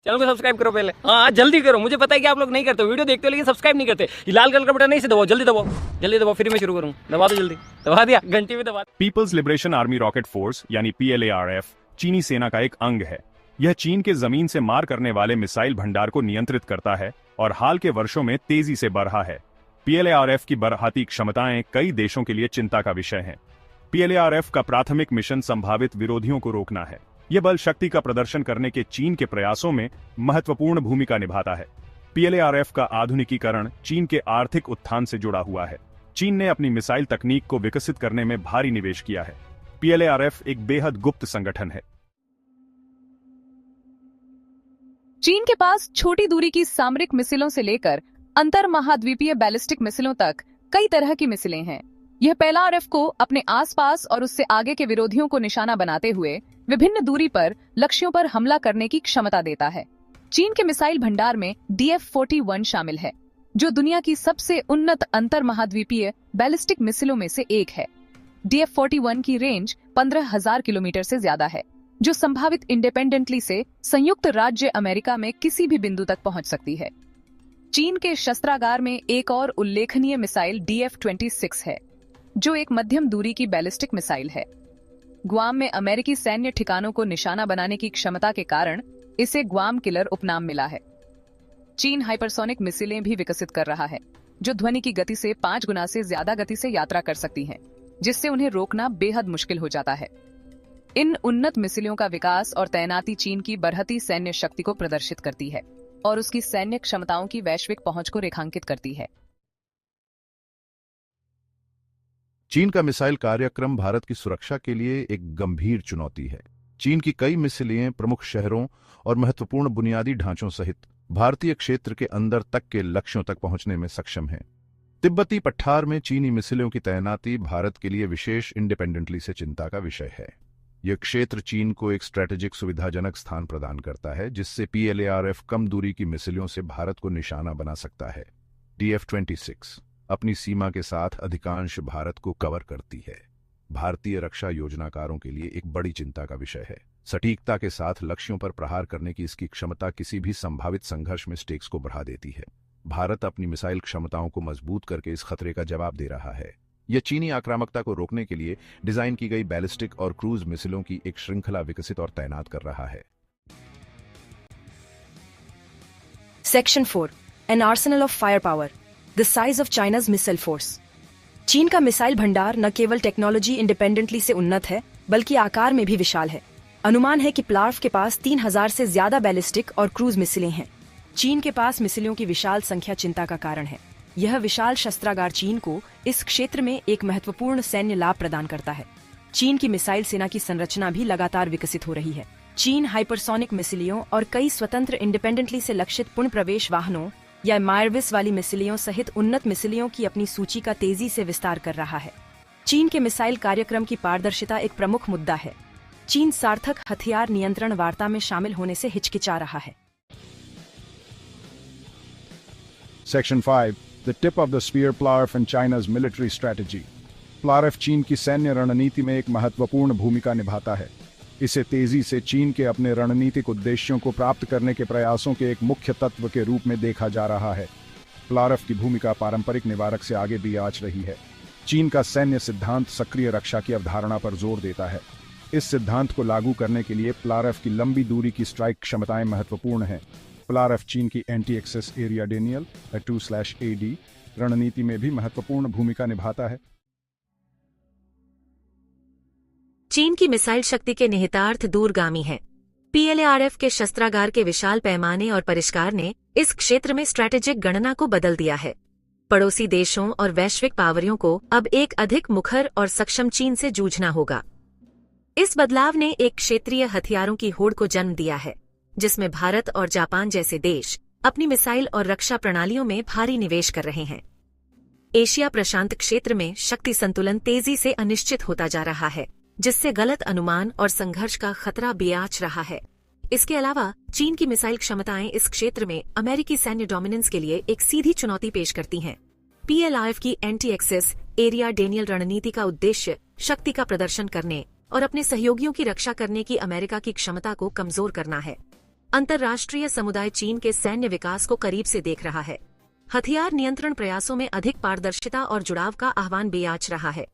Channel को subscribe करो पहले। हाँ जल्दी करो, मुझे पता है कि आप लोग नहीं करते, वीडियो देखते हो लेकिन सब्सक्राइब नहीं करते। ये लाल कलर का बटन नहीं से दबाओ, जल्दी दबाओ, जल्दी दबाओ, फिर मैं शुरू करूँ। दबा दो जल्दी, दबा दिया, घंटी भी दबा। People's Liberation Army Rocket Force यानी PLARF चीनी सेना का एक अंग है। यह चीन के जमीन से मार करने वाले मिसाइल भंडार को नियंत्रित करता है और हाल के वर्षों में तेजी से बढ़ रहा है। PLARF की बढ़ती क्षमताएं कई देशों के लिए चिंता का विषय हैं। PLARF का प्राथमिक मिशन संभावित विरोधियों को रोकना है। यह बल शक्ति का प्रदर्शन करने के चीन के प्रयासों में महत्वपूर्ण भूमिका निभाता है। PLARF का आधुनिकीकरण चीन के आर्थिक उत्थान से जुड़ा हुआ है। चीन ने अपनी मिसाइल तकनीक को विकसित करने में भारी निवेश किया है। PLARF एक बेहद गुप्त संगठन है। चीन के पास छोटी दूरी की सामरिक मिसाइलों से लेकर अंतर महाद्वीपीय बैलिस्टिक मिसाइलों तक कई तरह की मिसाइलें हैं। यह PLARF को अपने आसपास और उससे आगे के विरोधियों को निशाना बनाते हुए विभिन्न दूरी पर लक्ष्यों पर हमला करने की क्षमता देता है। चीन के मिसाइल भंडार में DF-41 शामिल है, जो दुनिया की सबसे उन्नत अंतर महाद्वीपीय बैलिस्टिक मिसाइलों में से एक है। DF-41 की रेंज 15,000 किलोमीटर से ज्यादा है, जो संभावित इंडिपेंडेंटली से संयुक्त राज्य अमेरिका में किसी भी बिंदु तक पहुंच सकती है। चीन के शस्त्रागार में एक और उल्लेखनीय मिसाइल DF-26 है, जो एक मध्यम दूरी की बैलिस्टिक मिसाइल है। ग्वाम में अमेरिकी सैन्य ठिकानों को निशाना बनाने की क्षमता के कारण इसे ग्वाम किलर उपनाम मिला है। चीन हाइपरसोनिक मिसाइलें भी विकसित कर रहा है, जो ध्वनि की गति से 5 गुना से ज्यादा गति से यात्रा कर सकती हैं, जिससे उन्हें रोकना बेहद मुश्किल हो जाता है। इन उन्नत मिसाइलों का विकास और तैनाती चीन की बढ़ती सैन्य शक्ति को प्रदर्शित करती है और उसकी सैन्य क्षमताओं की वैश्विक पहुंच को रेखांकित करती है। चीन का मिसाइल कार्यक्रम भारत की सुरक्षा के लिए एक गंभीर चुनौती है। चीन की कई मिसाइलें प्रमुख शहरों और महत्वपूर्ण बुनियादी ढांचों सहित भारतीय क्षेत्र के अंदर तक के लक्ष्यों तक पहुंचने में सक्षम हैं। तिब्बती पठार में चीनी मिसाइलों की तैनाती भारत के लिए विशेष इंडिपेंडेंटली से चिंता का विषय है। यह क्षेत्र चीन को एक स्ट्रेटेजिक सुविधाजनक स्थान प्रदान करता है, जिससे PLARF कम दूरी की मिसाइलों से भारत को निशाना बना सकता है। DF-26 अपनी सीमा के साथ अधिकांश भारत को कवर करती है। भारतीय रक्षा योजनाकारों के लिए एक बड़ी चिंता का विषय है। सटीकता के साथ लक्ष्यों पर प्रहार करने की इसकी क्षमता किसी भी संभावित संघर्ष में स्टेक्स को बढ़ा देती है। भारत अपनी मिसाइल क्षमताओं को मजबूत करके इस खतरे का जवाब दे रहा है। यह चीनी आक्रामकता को रोकने के लिए डिजाइन की गई बैलिस्टिक और क्रूज मिसाइलों की एक श्रृंखला विकसित और तैनात कर रहा है। Section 4. An arsenal of firepower. The size of China's missile force. चीन का मिसाइल भंडार न केवल टेक्नोलॉजी इंडिपेंडेंटली से उन्नत है, बल्कि आकार में भी विशाल है। अनुमान है कि PLARF के पास 3,000 से ज्यादा बैलिस्टिक और क्रूज मिसाइलें हैं। चीन के पास मिसाइलों की विशाल संख्या चिंता का कारण है। यह विशाल शस्त्रागार चीन को इस क्षेत्र में एक महत्वपूर्ण सैन्य लाभ प्रदान करता है। चीन की मिसाइल सेना की संरचना भी लगातार विकसित हो रही है। चीन हाइपरसोनिक मिसाइलों और कई स्वतंत्र इंडिपेंडेंटली से लक्षित पूर्ण प्रवेश वाहनों या मायरविस वाली मिसाइलों सहित उन्नत मिसाइलों की अपनी सूची का तेजी से विस्तार कर रहा है। चीन के मिसाइल कार्यक्रम की पारदर्शिता एक प्रमुख मुद्दा है। चीन सार्थक हथियार नियंत्रण वार्ता में शामिल होने से हिचकिचा रहा है। Section 5. The tip of the spear PLARF and China's military strategy. PLARF चीन की सैन्य रणनीति में एक महत्वपूर्ण भूमिका निभाता है। इसे तेजी से चीन के अपने रणनीतिक उद्देश्यों को प्राप्त करने के प्रयासों के एक मुख्य तत्व के रूप में देखा जा रहा है। PLARF की भूमिका पारंपरिक निवारक से आगे भी आच रही है। चीन का सैन्य सिद्धांत सक्रिय रक्षा की अवधारणा पर जोर देता है। इस सिद्धांत को लागू करने के लिए PLARF की लंबी दूरी की स्ट्राइक क्षमताएं महत्वपूर्ण हैं। PLARF चीन की anti access area Daniel 2/AD रणनीति में भी महत्वपूर्ण भूमिका निभाता है। चीन की मिसाइल शक्ति के निहितार्थ दूरगामी है। PLARF के शस्त्रागार के विशाल पैमाने और परिष्कार ने इस क्षेत्र में स्ट्रैटेजिक गणना को बदल दिया है। पड़ोसी देशों और वैश्विक पावरियों को अब एक अधिक मुखर और सक्षम चीन से जूझना होगा। इस बदलाव ने एक क्षेत्रीय हथियारों की होड़ को जन्म दिया है, जिसमें भारत और जापान जैसे देश अपनी मिसाइल और रक्षा प्रणालियों में भारी निवेश कर रहे हैं। एशिया प्रशांत क्षेत्र में शक्ति संतुलन तेजी से अनिश्चित होता जा रहा है, जिससे गलत अनुमान और संघर्ष का खतरा बेआच रहा है। इसके अलावा चीन की मिसाइल क्षमताएं इस क्षेत्र में अमेरिकी सैन्य डोमिनेंस के लिए एक सीधी चुनौती पेश करती हैं। PLARF की एंटी एक्सेस एरिया डेनियल रणनीति का उद्देश्य शक्ति का प्रदर्शन करने और अपने सहयोगियों की रक्षा करने की अमेरिका की क्षमता को कमजोर करना है। अंतर्राष्ट्रीय समुदाय चीन के सैन्य विकास को करीब से देख रहा है। हथियार नियंत्रण प्रयासों में अधिक पारदर्शिता और जुड़ाव का आह्वान भी आच रहा है।